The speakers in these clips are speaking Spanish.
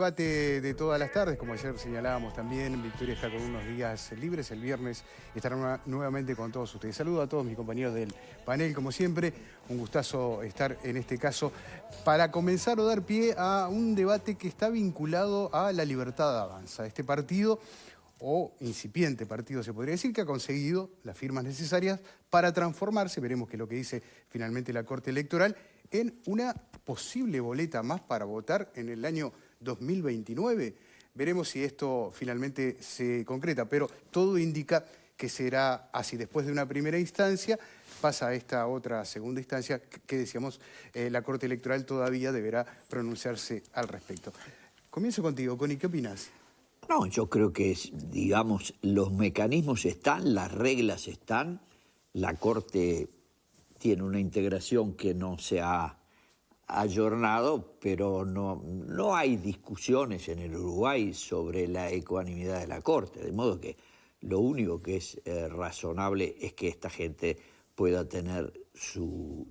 Debate de todas las tardes, como ayer señalábamos también, Victoria está con unos días libres, el viernes estará nuevamente con todos ustedes. Saludo a todos mis compañeros del panel, como siempre, un gustazo estar en este caso para comenzar o dar pie a un debate que está vinculado a La Libertad Avanza, este partido o incipiente partido se podría decir, que ha conseguido las firmas necesarias para transformarse, veremos qué es lo que dice finalmente la Corte Electoral, en una posible boleta más para votar en el año 2029. Veremos si esto finalmente se concreta, pero todo indica que será así. Después de una primera instancia, pasa a esta otra segunda instancia que decíamos, la Corte Electoral todavía deberá pronunciarse al respecto. Comienzo contigo, Connie, ¿qué opinas? No, yo creo que, digamos, los mecanismos están, las reglas están, la Corte tiene una integración que no se ha ayornado, pero no hay discusiones en el Uruguay sobre la ecuanimidad de la Corte, de modo que lo único que es razonable es que esta gente pueda tener su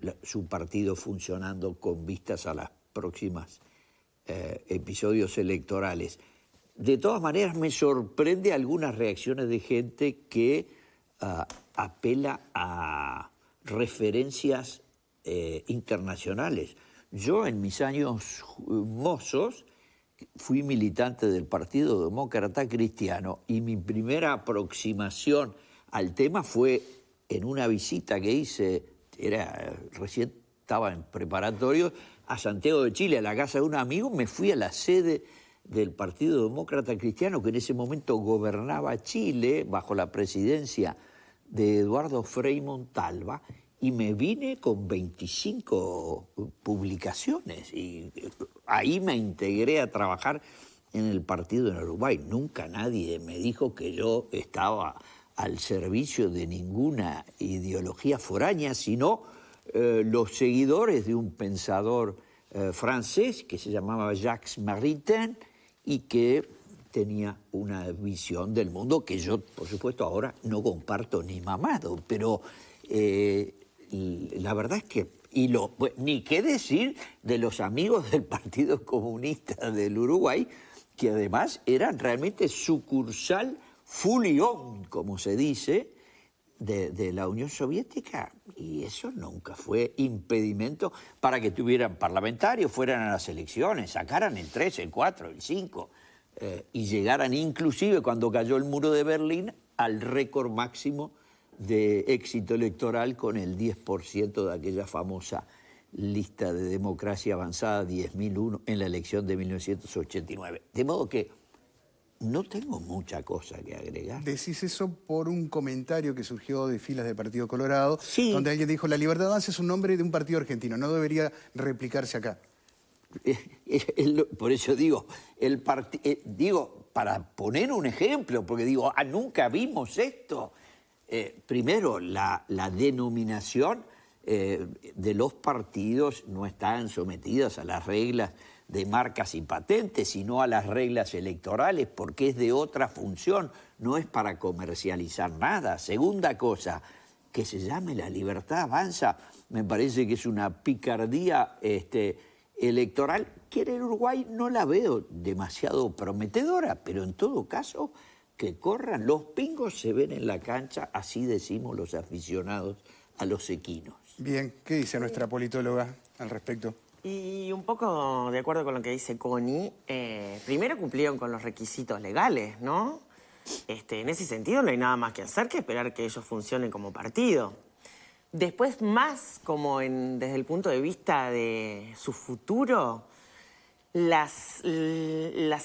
partido funcionando con vistas a las próximas episodios electorales. De todas maneras, me sorprende algunas reacciones de gente que apela a referencias internacionales. Yo, en mis años mozos, fui militante del Partido Demócrata Cristiano y mi primera aproximación al tema fue en una visita que hice, recién estaba en preparatorio, a Santiago de Chile, a la casa de un amigo. Me fui a la sede del Partido Demócrata Cristiano, que en ese momento gobernaba Chile bajo la presidencia de Eduardo Frei Montalva, y me vine con 25 publicaciones y ahí me integré a trabajar en el partido en Uruguay. Nunca nadie me dijo que yo estaba al servicio de ninguna ideología foránea, sino los seguidores de un pensador francés que se llamaba Jacques Maritain y que tenía una visión del mundo que yo, por supuesto, ahora no comparto ni mamado, pero la verdad es que, ni qué decir de los amigos del Partido Comunista del Uruguay, que además eran realmente sucursal full-on, como se dice, de la Unión Soviética, y eso nunca fue impedimento para que tuvieran parlamentarios, fueran a las elecciones, sacaran el 3, el 4, el 5, y llegaran inclusive, cuando cayó el muro de Berlín, al récord máximo de éxito electoral con el 10% de aquella famosa lista de democracia avanzada 10.001 en la elección de 1989. De modo que no tengo mucha cosa que agregar. Decís eso por un comentario que surgió de filas del Partido Colorado, sí, donde alguien dijo: La Libertad Avanza es un nombre de un partido argentino, no debería replicarse acá. Por eso digo, para poner un ejemplo, porque digo, nunca vimos esto. Primero, la denominación de los partidos no están sometidas a las reglas de marcas y patentes, sino a las reglas electorales, porque es de otra función, no es para comercializar nada. Segunda cosa, que se llame La Libertad Avanza, me parece que es una picardía electoral que en el Uruguay no la veo demasiado prometedora, pero en todo caso que corran, los pingos se ven en la cancha, así decimos los aficionados a los equinos. Bien, ¿qué dice nuestra politóloga al respecto? Y un poco de acuerdo con lo que dice Connie, primero cumplieron con los requisitos legales, ¿no? En ese sentido no hay nada más que hacer que esperar que ellos funcionen como partido. Después, más como desde el punto de vista de su futuro, las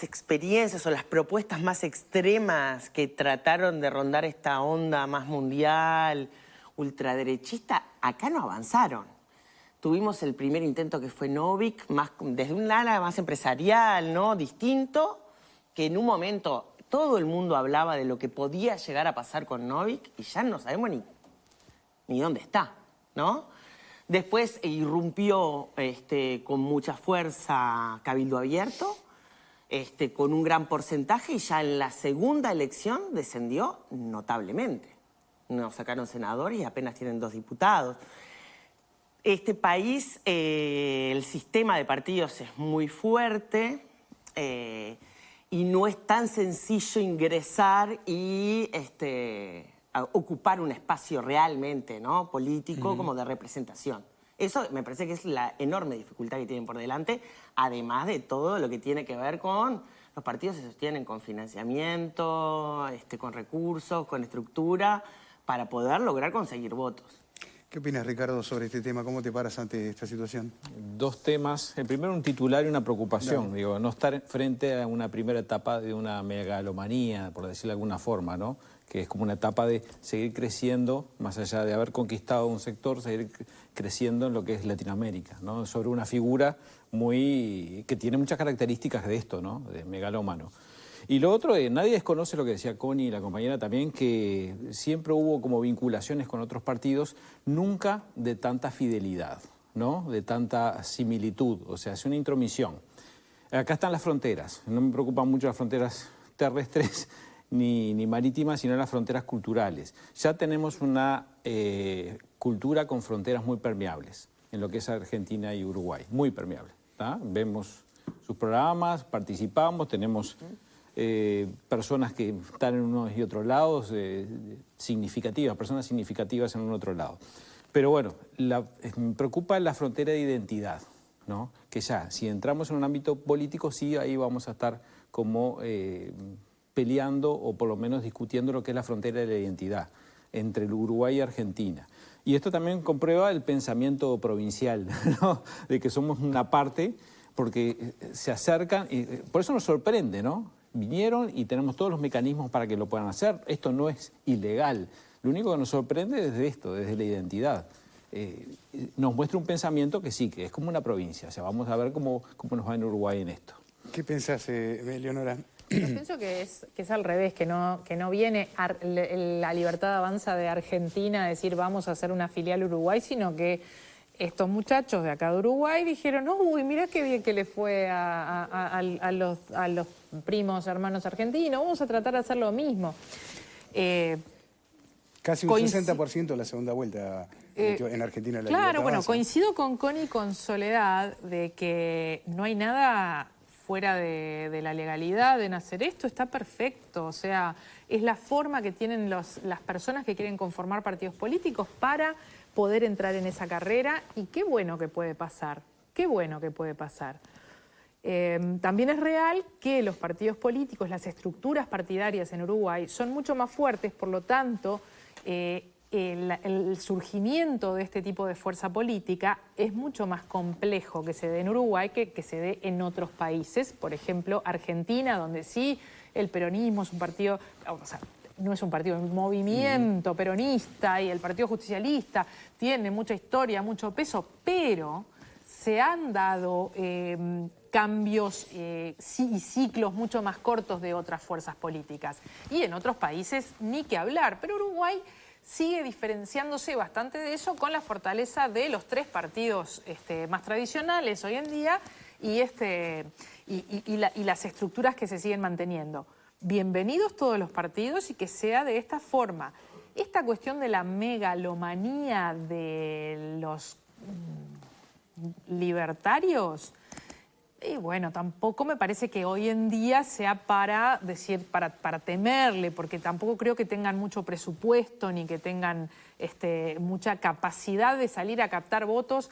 experiencias o las propuestas más extremas que trataron de rondar esta onda más mundial, ultraderechista, acá no avanzaron. Tuvimos el primer intento que fue Novik, desde un ala más empresarial, ¿no? Distinto, que en un momento todo el mundo hablaba de lo que podía llegar a pasar con Novik y ya no sabemos ni dónde está, ¿no? Después irrumpió con mucha fuerza Cabildo Abierto, con un gran porcentaje, y ya en la segunda elección descendió notablemente. Nos sacaron senadores y apenas tienen 2 diputados. Este país, el sistema de partidos es muy fuerte, y no es tan sencillo ingresar y a ocupar un espacio realmente, ¿no?, político como de representación. Eso me parece que es la enorme dificultad que tienen por delante, además de todo lo que tiene que ver con los partidos se sostienen con financiamiento, con recursos, con estructura, para poder lograr conseguir votos. ¿Qué opinas, Ricardo, sobre este tema? ¿Cómo te paras ante esta situación? Dos temas. El primero, un titular y una preocupación. Dale. Digo, no estar frente a una primera etapa de una megalomanía, por decirlo de alguna forma, ¿no? Que es como una etapa de seguir creciendo, más allá de haber conquistado un sector, seguir creciendo en lo que es Latinoamérica, ¿no? Sobre una figura que tiene muchas características de esto, ¿no?, de megalómano. Y lo otro, nadie desconoce lo que decía Connie y la compañera también, que siempre hubo como vinculaciones con otros partidos, nunca de tanta fidelidad, ¿no?, de tanta similitud, o sea, es una intromisión. Acá están las fronteras, no me preocupan mucho las fronteras terrestres ni marítimas, sino las fronteras culturales. Ya tenemos una cultura con fronteras muy permeables, en lo que es Argentina y Uruguay, muy permeable, ¿tá? Vemos sus programas, participamos, tenemos personas que están en unos y otros lados, personas significativas en un otro lado. Pero bueno, me preocupa la frontera de identidad, ¿no? Que ya, si entramos en un ámbito político, sí, ahí vamos a estar como peleando o por lo menos discutiendo lo que es la frontera de la identidad entre el Uruguay y Argentina. Y esto también comprueba el pensamiento provincial, ¿no?, de que somos una parte, porque se acercan, y por eso nos sorprende, ¿no? Vinieron y tenemos todos los mecanismos para que lo puedan hacer. Esto no es ilegal. Lo único que nos sorprende es de esto, desde la identidad. Nos muestra un pensamiento que sí, que es como una provincia. O sea, vamos a ver cómo nos va en Uruguay en esto. ¿Qué pensás, Leonora? Yo pienso que es al revés, que no viene la Libertad Avanza de Argentina a decir vamos a hacer una filial Uruguay, sino que estos muchachos de acá de Uruguay dijeron, uy, mirá qué bien que le fue a los primos, hermanos argentinos, vamos a tratar de hacer lo mismo. Casi un 60% de la segunda vuelta en Argentina. Claro, bueno, coincido con Connie y con Soledad de que no hay nada fuera de la legalidad en hacer esto, está perfecto. O sea, es la forma que tienen las personas que quieren conformar partidos políticos para poder entrar en esa carrera, y qué bueno que puede pasar, qué bueno que puede pasar. También es real que los partidos políticos, las estructuras partidarias en Uruguay son mucho más fuertes, por lo tanto, el surgimiento de este tipo de fuerza política es mucho más complejo que se dé en Uruguay que se dé en otros países. Por ejemplo, Argentina, donde sí el peronismo es un partido, o sea, no es un partido, es un movimiento peronista, y el Partido Justicialista tiene mucha historia, mucho peso, pero se han dado cambios y ciclos mucho más cortos de otras fuerzas políticas. Y en otros países ni que hablar, pero Uruguay sigue diferenciándose bastante de eso con la fortaleza de los tres partidos más tradicionales hoy en día y las estructuras que se siguen manteniendo. Bienvenidos todos los partidos y que sea de esta forma. Esta cuestión de la megalomanía de los libertarios, y bueno, tampoco me parece que hoy en día sea para temerle, porque tampoco creo que tengan mucho presupuesto ni que tengan mucha capacidad de salir a captar votos,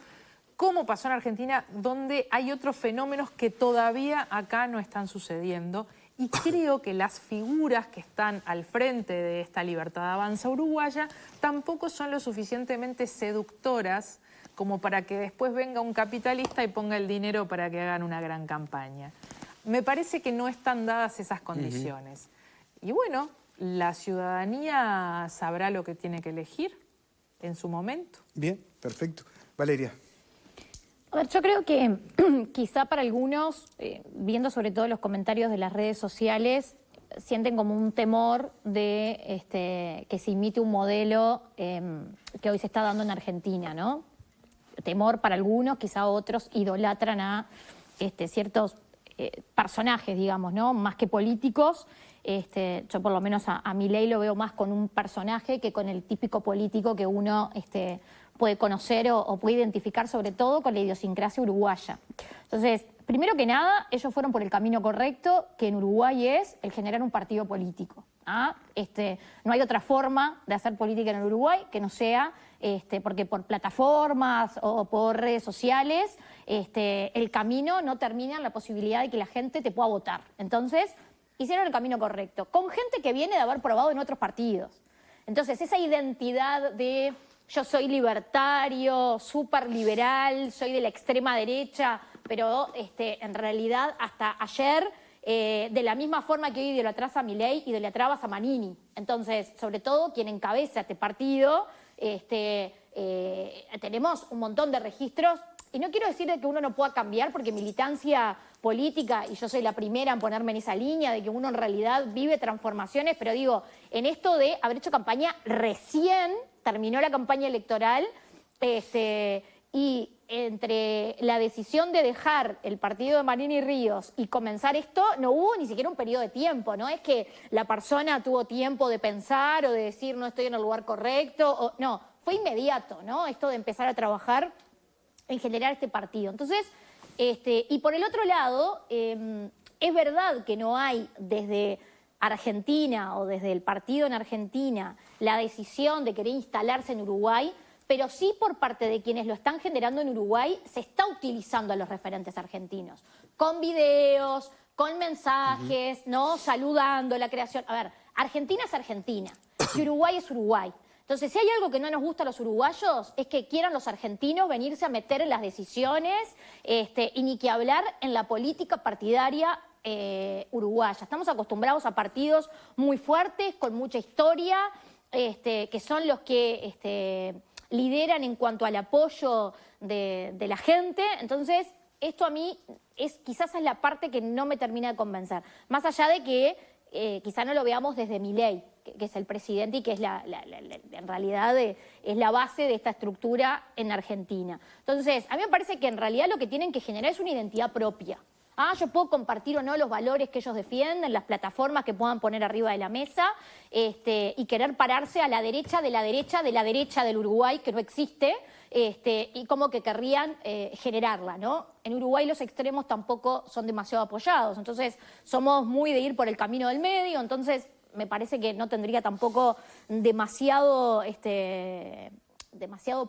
como pasó en Argentina, donde hay otros fenómenos que todavía acá no están sucediendo. Y creo que las figuras que están al frente de esta Libertad Avanza uruguaya tampoco son lo suficientemente seductoras como para que después venga un capitalista y ponga el dinero para que hagan una gran campaña. Me parece que no están dadas esas condiciones. Y bueno, la ciudadanía sabrá lo que tiene que elegir en su momento. Bien, perfecto. Valeria. A ver, yo creo que quizá para algunos, viendo sobre todo los comentarios de las redes sociales, sienten como un temor de que se imite un modelo que hoy se está dando en Argentina, ¿no? Temor para algunos, quizá otros idolatran a ciertos personajes, digamos, ¿no? Más que políticos. Yo por lo menos a Milei lo veo más con un personaje que con el típico político que uno puede conocer o puede identificar, sobre todo con la idiosincrasia uruguaya. Entonces, Primero que nada, ellos fueron por el camino correcto, que en Uruguay es el generar un partido político. No hay otra forma de hacer política en el Uruguay que no sea, porque por plataformas o por redes sociales, el camino no termina en la posibilidad de que la gente te pueda votar. Entonces, hicieron el camino correcto, con gente que viene de haber probado en otros partidos. Entonces, esa identidad de yo soy libertario, súper liberal, soy de la extrema derecha, pero en realidad hasta ayer, de la misma forma que hoy idolatrás a Milei, idolatrabas a Manini. Entonces, sobre todo quien encabeza este partido, tenemos un montón de registros, y no quiero decir de que uno no pueda cambiar, porque militancia política, y yo soy la primera en ponerme en esa línea, de que uno en realidad vive transformaciones, pero digo, en esto de haber hecho campaña recién, terminó la campaña electoral, y entre la decisión de dejar el partido de Manini Ríos y comenzar esto, no hubo ni siquiera un periodo de tiempo, no es que la persona tuvo tiempo de pensar o de decir no estoy en el lugar correcto, no, fue inmediato, ¿no? Esto de empezar a trabajar en generar este partido. Entonces, y por el otro lado, es verdad que no hay desde Argentina o desde el partido en Argentina la decisión de querer instalarse en Uruguay, pero sí por parte de quienes lo están generando en Uruguay se está utilizando a los referentes argentinos, con videos, con mensajes, ¿no? Saludando la creación. A ver, Argentina es Argentina y Uruguay es Uruguay. Entonces, si hay algo que no nos gusta a los uruguayos, es que quieran los argentinos venirse a meter en las decisiones y ni que hablar en la política partidaria uruguaya. Estamos acostumbrados a partidos muy fuertes, con mucha historia, que son los que lideran en cuanto al apoyo de la gente. Entonces, esto a mí quizás es la parte que no me termina de convencer. Más allá de que quizá no lo veamos desde Milei, que es el presidente y que es en realidad es la base de esta estructura en Argentina. Entonces, a mí me parece que en realidad lo que tienen que generar es una identidad propia. Yo puedo compartir o no los valores que ellos defienden, las plataformas que puedan poner arriba de la mesa, y querer pararse a la derecha de la derecha de la derecha del Uruguay, que no existe, y como que querrían generarla, ¿no? En Uruguay los extremos tampoco son demasiado apoyados, entonces somos muy de ir por el camino del medio, entonces me parece que no tendría tampoco demasiado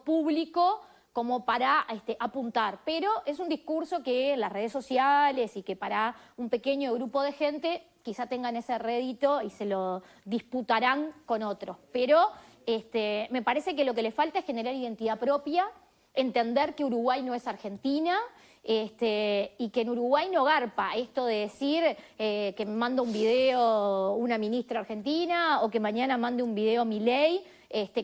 público como para apuntar, pero es un discurso que en las redes sociales y que para un pequeño grupo de gente quizá tengan ese rédito y se lo disputarán con otros, pero me parece que lo que le falta es generar identidad propia, entender que Uruguay no es Argentina, y que en Uruguay no garpa esto de decir que me manda un video una ministra argentina o que mañana mande un video Milei,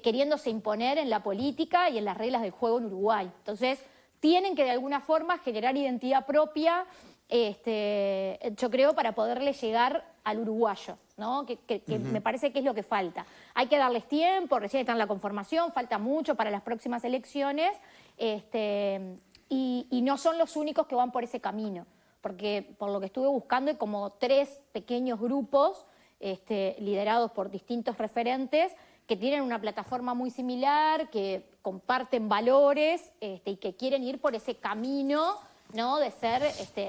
queriéndose imponer en la política y en las reglas del juego en Uruguay. Entonces, tienen que de alguna forma generar identidad propia, yo creo, para poderle llegar al uruguayo, ¿no? Que me parece que es lo que falta. Hay que darles tiempo, recién están en la conformación, falta mucho para las próximas elecciones, y no son los únicos que van por ese camino, porque por lo que estuve buscando hay como 3 pequeños grupos liderados por distintos referentes que tienen una plataforma muy similar, que comparten valores y que quieren ir por ese camino, ¿no? De ser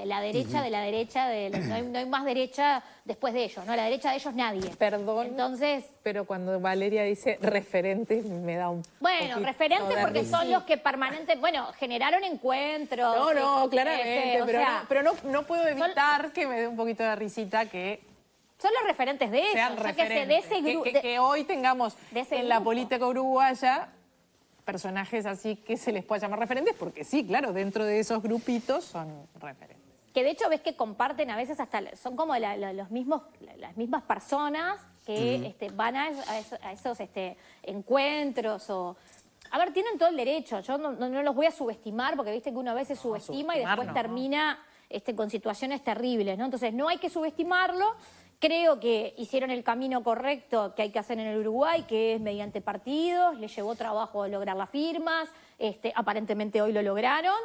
la derecha de la derecha, no hay más derecha después de ellos, ¿no? La derecha de ellos nadie. Perdón, entonces, pero cuando Valeria dice referentes me da un bueno, referentes porque son los que generaron encuentros. No, claramente, pero no puedo evitar son, que me dé un poquito de risita que son los referentes de ellos, sean referentes, que hoy tengamos en la política uruguaya personajes así que se les pueda llamar referentes, porque sí, claro, dentro de esos grupitos son referentes. Que de hecho ves que comparten a veces hasta, son como las mismas personas que van a esos encuentros o... A ver, tienen todo el derecho, yo no los voy a subestimar, porque viste que uno a veces subestima y después termina con situaciones terribles, ¿no? Entonces no hay que subestimarlo. Creo que hicieron el camino correcto que hay que hacer en el Uruguay, que es mediante partidos, les llevó trabajo lograr las firmas, aparentemente hoy lo lograron.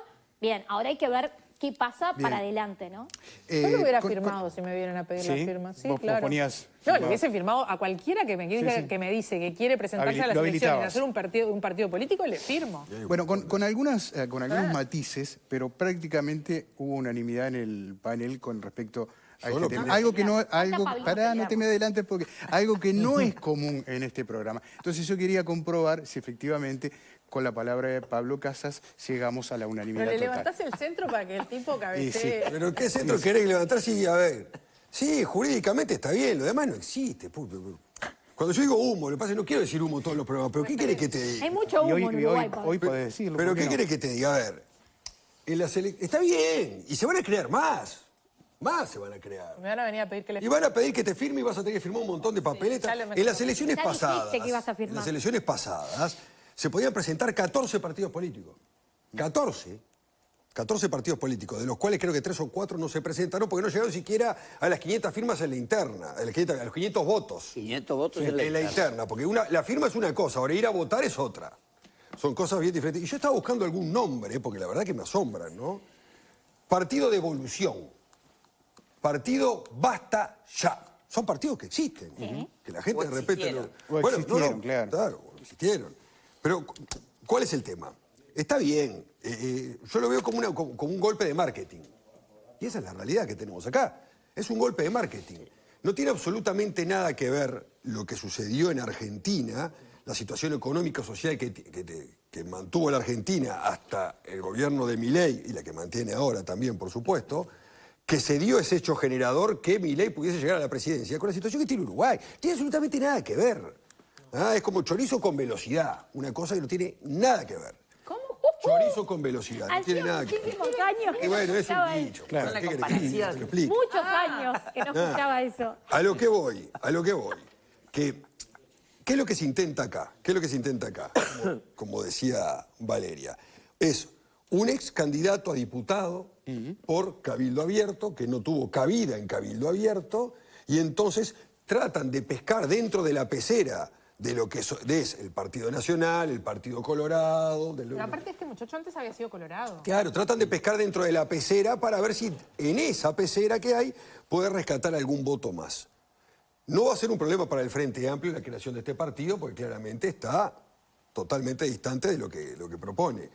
Bien, ahora hay que ver qué pasa Bien. para adelante, ¿no? Yo lo hubiera con- firmado si me vienen a pedir la ¿Sí? firma. Sí, Vos claro. ponías- No, le hubiese firmado a cualquiera que me, Sí. que me dice que quiere presentarse a las Lo elecciones y habilitabas. hacer un partido político, le firmo. Bueno, con algunos matices, pero prácticamente hubo unanimidad en el panel con respecto a este tema. Algo que no, no te me adelantes porque algo que no es común en este programa. Entonces yo quería comprobar si efectivamente con la palabra de Pablo Casas llegamos a la unanimidad Pero le total. levantás el centro para que el tipo cabecee. ¿Pero qué centro querés levantar? Sí, a ver. Sí, jurídicamente está bien, lo demás no existe. Cuando yo digo humo, lo que pasa es que no quiero decir humo en todos los programas, pero ¿qué querés que te diga? Hay mucho Y humo en Uruguay, Pablo. hoy podés decirlo. ¿Pero ¿por qué no? querés que te diga? A ver, está bien, y se van a crear más. Más se van a crear. Me van a venir a pedir que le Y van a pedir que te firme y vas a tener que firmar un montón de papeletas. ya lo me En las conozco. elecciones Ya pasadas, dijiste que ibas a firmar. en las elecciones pasadas, se podían presentar 14 partidos políticos. 14 partidos políticos, de los cuales creo que 3 o 4 no se presentaron porque no llegaron siquiera a las 500 firmas en la interna, a los 500 votos. 500 votos En la interna, porque la firma es una cosa, ahora ir a votar es otra. Son cosas bien diferentes. Y yo estaba buscando algún nombre, porque la verdad que me asombran, ¿no? Partido de Evolución. Partido Basta Ya. Son partidos que existen. Que la gente O de repente... existieron. O existieron, claro. Existieron. Pero, ¿cuál es el tema? Está bien. Yo lo veo como un golpe de marketing. Y esa es la realidad que tenemos acá. Es un golpe de marketing. No tiene absolutamente nada que ver lo que sucedió en Argentina, la situación económica social que mantuvo la Argentina hasta el gobierno de Milei, y la que mantiene ahora también, por supuesto, que se dio ese hecho generador que Milei pudiese llegar a la presidencia con la situación que tiene Uruguay. No tiene absolutamente nada que ver. Es como chorizo con velocidad, una cosa que no tiene nada que ver. ¿Cómo? Chorizo con velocidad, no tiene nada que ver. Muchísimos años Y que no bueno, es escuchaba un eso. dicho. Claro. ¿Qué Una querés que comparación. te explique? Muchos años que no escuchaba eso. A lo que voy. ¿Qué es lo que se intenta acá? ¿Qué es lo que se intenta acá? Como decía Valeria. Es un ex candidato a diputado por Cabildo Abierto, que no tuvo cabida en Cabildo Abierto, y entonces tratan de pescar dentro de la pecera de lo que es el Partido Nacional, el Partido Colorado... Pero aparte este muchacho antes había sido colorado. Claro, tratan de pescar dentro de la pecera para ver si en esa pecera que hay puede rescatar algún voto más. No va a ser un problema para el Frente Amplio la creación de este partido, porque claramente está totalmente distante de lo que propone.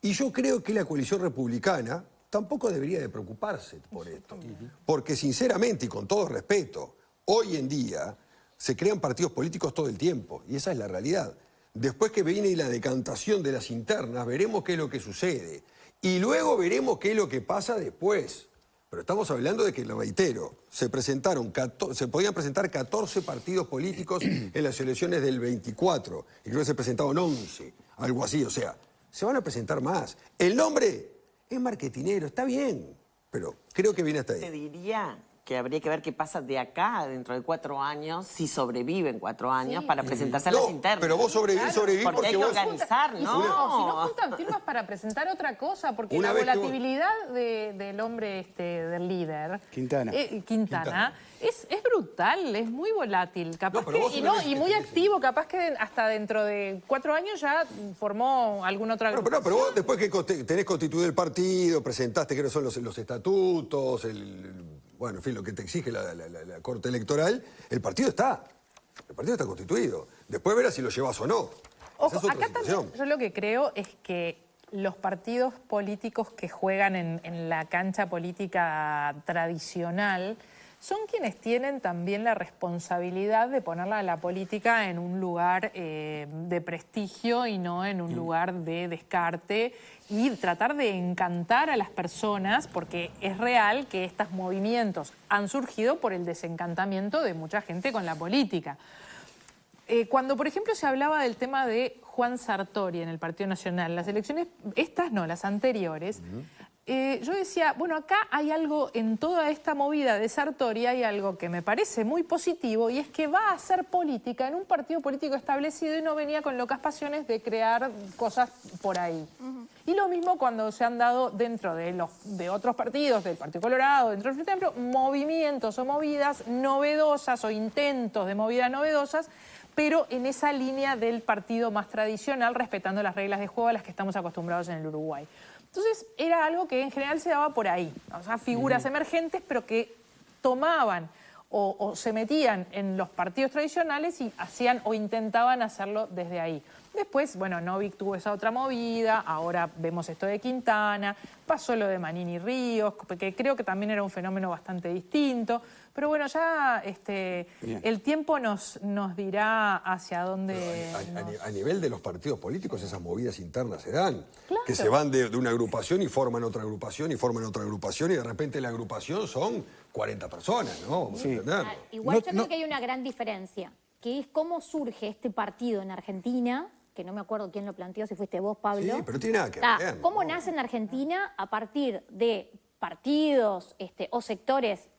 Y yo creo que la coalición republicana tampoco debería de preocuparse por esto. Porque sinceramente y con todo respeto, hoy en día se crean partidos políticos todo el tiempo, y esa es la realidad. Después que viene la decantación de las internas, veremos qué es lo que sucede. Y luego veremos qué es lo que pasa después. Pero estamos hablando de que, lo reitero, se podían presentar 14 partidos políticos en las elecciones del 24, y creo que se presentaron 11, algo así, o sea, se van a presentar más. El nombre es marketinero, está bien, pero creo que viene hasta Te ahí. diría que habría que ver qué pasa de acá dentro de 4 años, si sobreviven 4 años para presentarse a las No, internas. pero vos sobrevivís porque hay que vos... organizar, Y si ¿no? no juntan firmas para presentar otra cosa, porque Una la vez que vos- volatilidad del hombre, del líder, Quintana. Quintana, es brutal, es muy volátil, capaz No, pero vos que, una vez y que muy tenés- activo, capaz que hasta dentro de 4 años ya formó alguna otra Pero agrupación. vos después que tenés constituido el partido, presentaste que no son los estatutos, bueno, en fin, lo que te exige la Corte Electoral, el partido está. El partido está constituido. Después verás si lo llevas o no. Ojo, Esa es otra acá situación. también yo lo que creo es que los partidos políticos que juegan en la cancha política tradicional son quienes tienen también la responsabilidad de ponerla a la política en un lugar de prestigio y no en un lugar de descarte y tratar de encantar a las personas, porque es real que estos movimientos han surgido por el desencantamiento de mucha gente con la política. Cuando, por ejemplo, se hablaba del tema de Juan Sartori en el Partido Nacional, las elecciones, estas no, las anteriores, yo decía, bueno, acá hay algo en toda esta movida de Sartori, hay algo que me parece muy positivo, y es que va a hacer política en un partido político establecido y no venía con locas pasiones de crear cosas por ahí. Y lo mismo cuando se han dado dentro de otros partidos, del Partido Colorado, dentro del Frente Amplio, movimientos o movidas novedosas o intentos de movidas novedosas, pero en esa línea del partido más tradicional, respetando las reglas de juego a las que estamos acostumbrados en el Uruguay. Entonces era algo que en general se daba por ahí, o sea, figuras emergentes, pero que tomaban o se metían en los partidos tradicionales y hacían o intentaban hacerlo desde ahí. Después, bueno, Novik tuvo esa otra movida, ahora vemos esto de Quintana, pasó lo de Manini Ríos, que creo que también era un fenómeno bastante distinto, pero bueno, ya el tiempo nos dirá hacia dónde... A nivel de los partidos políticos, esas movidas internas se dan. Claro. Que se van de una agrupación y forman otra agrupación y forman otra agrupación y de repente la agrupación son 40 personas, ¿no? Sí. Igual yo creo que hay una gran diferencia, que es cómo surge este partido en Argentina, que no me acuerdo quién lo planteó, si fuiste vos, Pablo. Sí, pero tiene nada que ver. ¿Cómo nace en Argentina a partir de partidos o sectores,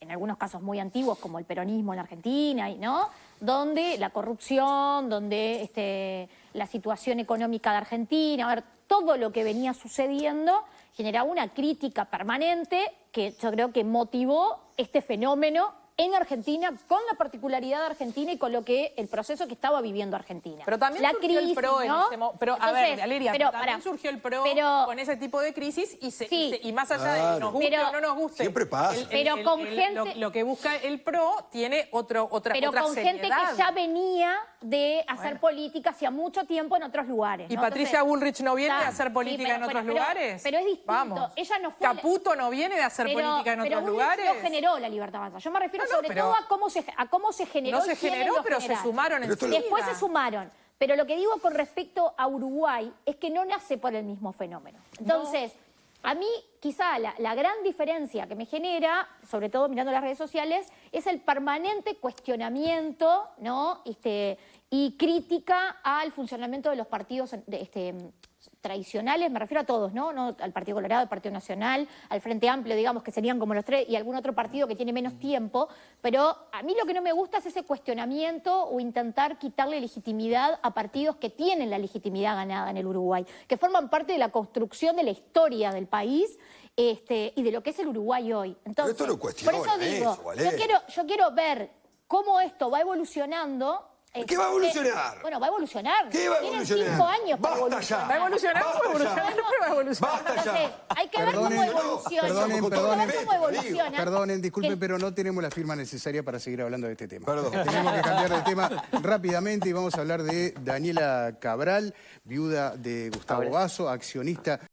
en algunos casos muy antiguos, como el peronismo en Argentina, ¿no? Donde la corrupción, donde la situación económica de Argentina, a ver, todo lo que venía sucediendo generaba una crítica permanente que yo creo que motivó este fenómeno en Argentina, con la particularidad de Argentina y con lo que el proceso que estaba viviendo Argentina. Pero también la surgió crisis, el PRO en ¿no? ese momento. Pero a Entonces, ver, Valeria, pero, también surgió el PRO con ese tipo de crisis y más allá de que nos guste o no nos guste. Siempre pasa. Pero con gente... Lo que busca el PRO tiene otra Pero con seriedad. gente que ya venía de hacer política hacía mucho tiempo en otros lugares. ¿Y ¿no? Patricia Bullrich no viene de está, hacer política en otros lugares? Pero es distinto. Vamos. Ella no fue... ¿Caputo no viene de hacer política en otros Bullrich lugares? no generó la libertad avanza. Yo me refiero No, sobre todo a cómo se generó. No se y quiénes generó, lo pero se generaron. sumaron enseguida. Después se sumaron. Pero lo que digo con respecto a Uruguay es que no nace por el mismo fenómeno. Entonces, a mí quizá la gran diferencia que me genera, sobre todo mirando las redes sociales, es el permanente cuestionamiento, ¿no? Y crítica al funcionamiento de los partidos tradicionales, me refiero a todos, ¿no? No al Partido Colorado, al Partido Nacional, al Frente Amplio, digamos, que serían como los tres, y algún otro partido que tiene menos tiempo, pero a mí lo que no me gusta es ese cuestionamiento o intentar quitarle legitimidad a partidos que tienen la legitimidad ganada en el Uruguay, que forman parte de la construcción de la historia del país y de lo que es el Uruguay hoy. Entonces, pero esto no cuestiona por eso digo, eso, Valeria. yo quiero ver cómo esto va evolucionando. ¿Qué va a evolucionar? Bueno, va a evolucionar. ¿Qué va a Tienen evolucionar? 5 años para ¡Basta ya! evolucionar. ¿Va a evolucionar? Basta ¿Va a evolucionar? ya. Siempre va a evolucionar. ¡Basta ya! Entonces, hay que ver cómo evoluciona. Perdonen, Hay que ver cómo evoluciona. Perdonen, disculpen, pero no tenemos la firma necesaria para seguir hablando de este tema. Perdón. Tenemos que cambiar de tema rápidamente y vamos a hablar de Daniela Cabral, viuda de Gustavo Basso, accionista